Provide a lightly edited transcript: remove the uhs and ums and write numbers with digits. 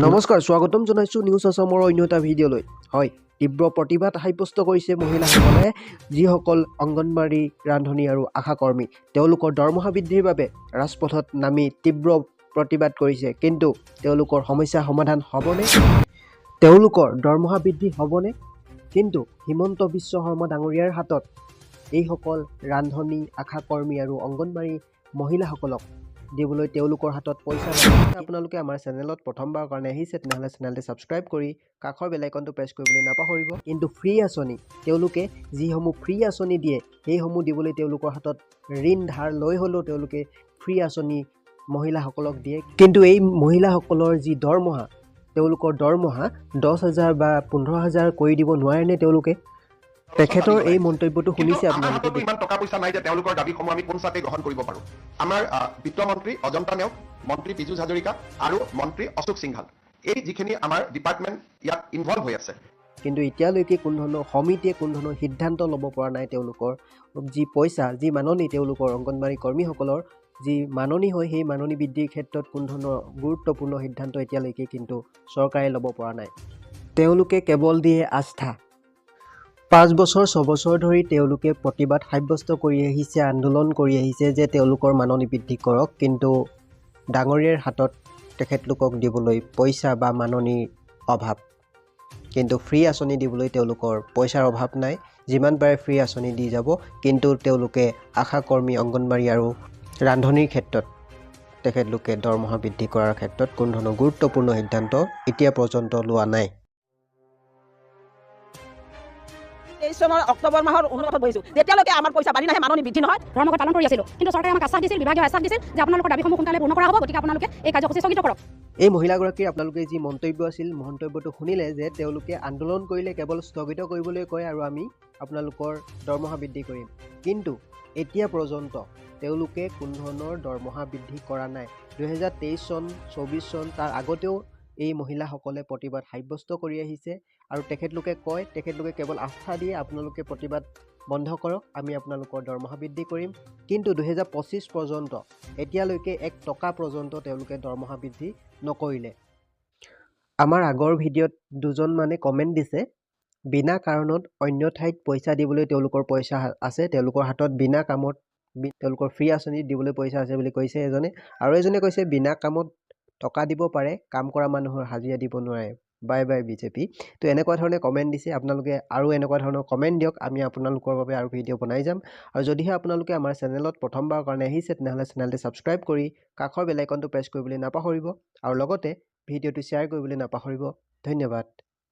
নমস্কাৰ, স্বাগতম জনাইছোঁ নিউজ আছামৰ অন্য এটা ভিডিঅ'লৈ। হয়, তীব্ৰ প্ৰতিবাদ সাব্যস্ত কৰিছে মহিলাসকলে, যিসকল অংগনবাড়ী ৰান্ধনী আৰু আশা কৰ্মী তেওঁলোকৰ দৰমহা বৃদ্ধিৰ বাবে ৰাজপথত নামি তীব্ৰ প্ৰতিবাদ কৰিছে। কিন্তু তেওঁলোকৰ সমস্যা সমাধান হ'বনে? তেওঁলোকৰ দৰমহা বৃদ্ধি হ'বনে? কিন্তু হিমন্ত বিশ্ব শৰ্মা ডাঙৰীয়াৰ হাতত এইসকল ৰান্ধনী, আশা কৰ্মী আৰু অংগনবাড়ী মহিলাসকলক দিবলৈ তেওঁলোকৰ হাতত পইচা নাই। আপোনালোকে আমাৰ চেনেলত প্ৰথমবাৰৰ কাৰণে আহিছে তেনেহ'লে চেনেলটো ছাবস্ক্ৰাইব কৰি কাষৰ বেল আইকনটো প্ৰেছ কৰিবলৈ নাপাহৰিব। কিন্তু ফ্ৰী আঁচনি, তেওঁলোকে যিসমূহ ফ্ৰী আঁচনি দিয়ে সেইসমূহ দিবলৈ তেওঁলোকৰ হাতত ঋণ ধাৰ লৈ হ'লেও তেওঁলোকে ফ্ৰী আঁচনি মহিলাসকলক দিয়ে। কিন্তু এই মহিলাসকলৰ যি দৰমহা, তেওঁলোকৰ দৰমহা 10,000 বা 15,000 কৰি দিব নোৱাৰেনে তেওঁলোকে? তেখেতৰ এই মন্তব্যটো শুনিছে আপোনালোকে। ইমান টকা পইচা নাই যে তেওঁলোকৰ দাবীসমূহ আমি পোনচাতে গ্ৰহণ কৰিব পাৰোঁ। আমাৰ বিত্তমন্ত্ৰী অজন্তা নেওগ, মন্ত্ৰী পীযুষ হাজৰিকা আৰু মন্ত্ৰী অশোক সিংঘাল, এই যিখিনি আমাৰ ডিপাৰ্টমেণ্ট ইয়াত ইনভলভ হৈ আছে। কিন্তু এতিয়ালৈকে কোনো ধৰণৰ সমিতিয়ে কোনো ধৰণৰ সিদ্ধান্ত ল'ব পৰা নাই। তেওঁলোকৰ যি পইচা, যি মাননি তেওঁলোকৰ অংগনবাড়ী কৰ্মীসকলৰ যি মাননি হয় সেই মাননি বৃদ্ধিৰ ক্ষেত্ৰত কোনো ধৰণৰ গুৰুত্বপূৰ্ণ সিদ্ধান্ত এতিয়ালৈকে কিন্তু চৰকাৰে ল'ব পৰা নাই। তেওঁলোকে কেৱল দিয়ে আস্থা। 5 বছৰ 6 বছৰ ধৰি তেওঁলোকে প্ৰতিবাদ সাব্যস্ত কৰি আহিছে, আন্দোলন কৰি আহিছে যে তেওঁলোকৰ মাননি বৃদ্ধি কৰক। কিন্তু ডাঙৰীয়াৰ হাতত তেখেতলোকক দিবলৈ পইচা বা মাননিৰ অভাৱ। কিন্তু ফ্ৰী আঁচনি দিবলৈ তেওঁলোকৰ পইচাৰ অভাৱ নাই, যিমান পাৰে ফ্ৰী আঁচনি দি যাব। কিন্তু তেওঁলোকে আশা কৰ্মী, অংগনবাড়ী আৰু ৰান্ধনীৰ ক্ষেত্ৰত তেখেতলোকে দৰমহা বৃদ্ধি কৰাৰ ক্ষেত্ৰত কোনো ধৰণৰ গুৰুত্বপূৰ্ণ সিদ্ধান্ত এতিয়া পৰ্যন্ত লোৱা নাই। 23 চনৰ অক্টোবৰ মাহৰ 19 বহিছোঁ, যেতিয়ালৈকে আমাৰ পইচা বাঢ়ি নাহে, মাননি বৃদ্ধি নহয়, ধৰ্মঘট পালন কৰি আছিলোঁ। কিন্তু চৰকাৰে আমাক আশ্বাস দিছিল, বিভাগীয় আশ্বাস দিছিল যে আপোনালোকৰ দাবীসমূহ সোনকালে পূৰ্ণ কৰা হ'ব, গতিকে আপোনালোকে এই কাৰ্যসূচী স্থগিত কৰক। এই মহিলাগৰাকীৰ আপোনালোকে যি মন্তব্য আছিল, মন্তব্যটো শুনিলে যে তেওঁলোকে আন্দোলন কৰিলে কেৱল স্থগিত কৰিবলৈ কয় আৰু আমি আপোনালোকৰ দৰমহা বৃদ্ধি কৰিম। কিন্তু এতিয়া পৰ্যন্ত তেওঁলোকে কোনো ধৰণৰ দৰমহা বৃদ্ধি কৰা নাই। 2023 চন, 24 চন তাৰ আগতেও এই মহিলাসকলে প্ৰতিবাদ সাব্যস্ত কৰি আহিছে আৰু তেখেতলোকে কয়, তেখেতলোকে কেৱল আস্থা দিয়ে, আপোনালোকে প্ৰতিবাদ বন্ধ কৰক, আমি আপোনালোকৰ দৰমহা বৃদ্ধি কৰিম। কিন্তু 2025 পৰ্যন্ত এতিয়ালৈকে 1 টকা পৰ্যন্ত তেওঁলোকে দৰমহা বৃদ্ধি নকৰিলে। আমাৰ আগৰ ভিডিঅ'ত দুজনমানে কমেণ্ট দিছে, বিনা কাৰণত অন্য ঠাইত পইচা দিবলৈ তেওঁলোকৰ পইচা আছে, তেওঁলোকৰ হাতত বিনা কামত তেওঁলোকৰ ফ্ৰী আঁচনি দিবলৈ পইচা আছে বুলি কৈছে এজনে, আৰু এজনে কৈছে বিনা কামত টকা দিব পাৰে, কাম কৰা মানুহৰ হাজিৰা দিব নোৱাৰে, বাই বাই বিজেপি। তো এনেকুৱা ধৰণে কমেণ্ট দিছে। আপোনালোকে আৰু এনেকুৱা ধৰণৰ কমেণ্ট দিয়ক, আমি আপোনালোকৰ বাবে আৰু ভিডিঅ' বনাই যাম। আৰু যদিহে আপোনালোকে আমাৰ চেনেলত প্ৰথমবাৰৰ কাৰণে আহিছে তেনেহ'লে চেনেলটো ছাবস্ক্ৰাইব কৰি কাষৰ বেল আইকনটো প্ৰেছ কৰিবলৈ নাপাহৰিব আৰু লগতে ভিডিঅ'টো শ্বেয়াৰ কৰিবলৈ নাপাহৰিব। ধন্যবাদ।